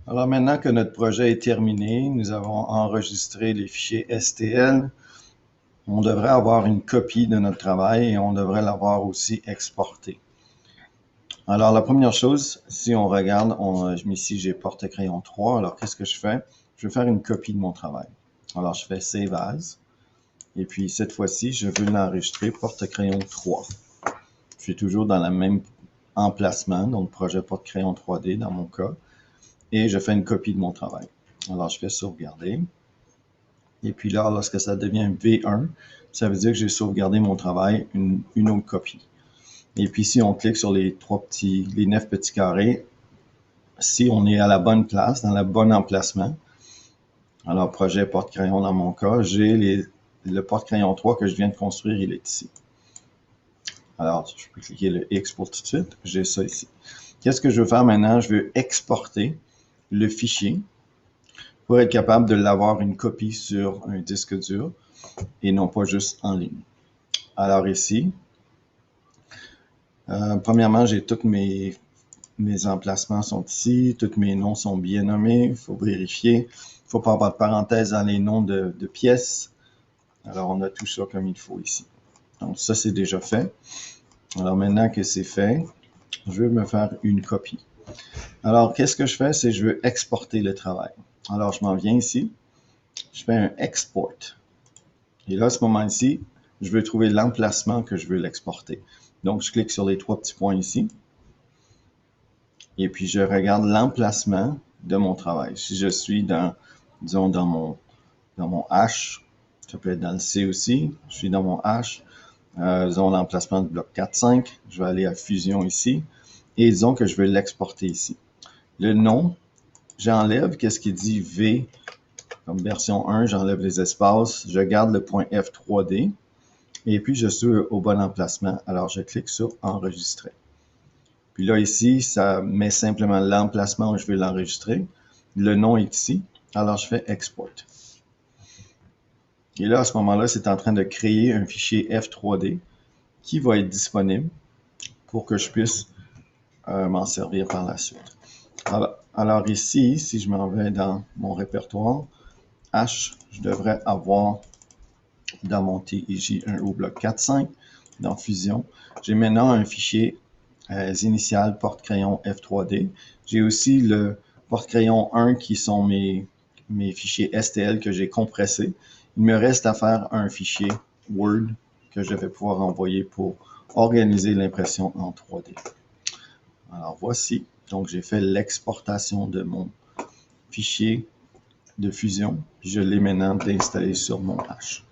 Alors maintenant que notre projet est terminé, nous avons enregistré les fichiers STL. On devrait avoir une copie de notre travail et on devrait l'avoir aussi exporté. Alors la première chose, si on regarde, ici j'ai porte-crayon 3. Alors qu'est-ce que je fais? Je vais faire une copie de mon travail. Alors je fais Save As. Et puis cette fois-ci, je veux l'enregistrer porte-crayon 3. Je suis toujours dans le même emplacement, donc projet porte-crayon 3D dans mon cas. Et je fais une copie de mon travail. Alors, je fais sauvegarder. Et puis là, lorsque ça devient V1, ça veut dire que j'ai sauvegardé mon travail, une autre copie. Et puis, si on clique sur les 9 petits carrés, si on est à la bonne place, dans le bon emplacement, alors projet porte-crayon dans mon cas, j'ai le porte-crayon 3 que je viens de construire, il est ici. Alors, je peux cliquer le X pour tout de suite, j'ai ça ici. Qu'est-ce que je veux faire maintenant? Je veux exporter le fichier pour être capable de l'avoir une copie sur un disque dur et non pas juste en ligne. Alors ici, premièrement, j'ai tous mes emplacements sont ici, tous mes noms sont bien nommés, il faut vérifier. Il ne faut pas avoir de parenthèses dans les noms de pièces. Alors, on a tout ça comme il faut ici. Donc, ça, c'est déjà fait. Alors, maintenant que c'est fait, je vais me faire une copie. Alors, qu'est-ce que je fais? C'est que je veux exporter le travail. Alors, je m'en viens ici. Je fais un export. Et là, à ce moment-ci, je veux trouver l'emplacement que je veux l'exporter. Donc, je clique sur les 3 petits points ici. Et puis, je regarde l'emplacement de mon travail. Si je suis disons, dans mon H, ça peut être dans le C aussi, je suis dans mon H, disons l'emplacement du bloc 4.5, je vais aller à Fusion ici, et disons que je veux l'exporter ici. Le nom, j'enlève qu'est-ce qui dit V, comme version 1, j'enlève les espaces, je garde le point F3D, et puis je suis au bon emplacement. Alors, je clique sur Enregistrer. Puis là, ici, ça met simplement l'emplacement où je veux l'enregistrer. Le nom est ici. Alors, je fais Export. Et là, à ce moment-là, c'est en train de créer un fichier F3D qui va être disponible pour que je puisse m'en servir par la suite. Alors ici, si je m'en vais dans mon répertoire, H, je devrais avoir dans mon TIJ1 au bloc 4.5, dans Fusion. J'ai maintenant un fichier initial porte-crayon F3D. J'ai aussi le porte-crayon 1 qui sont mes fichiers STL que j'ai compressés. Il me reste à faire un fichier Word que je vais pouvoir envoyer pour organiser l'impression en 3D. Alors voici, donc j'ai fait l'exportation de mon fichier de Fusion. Je l'ai maintenant installé sur mon H.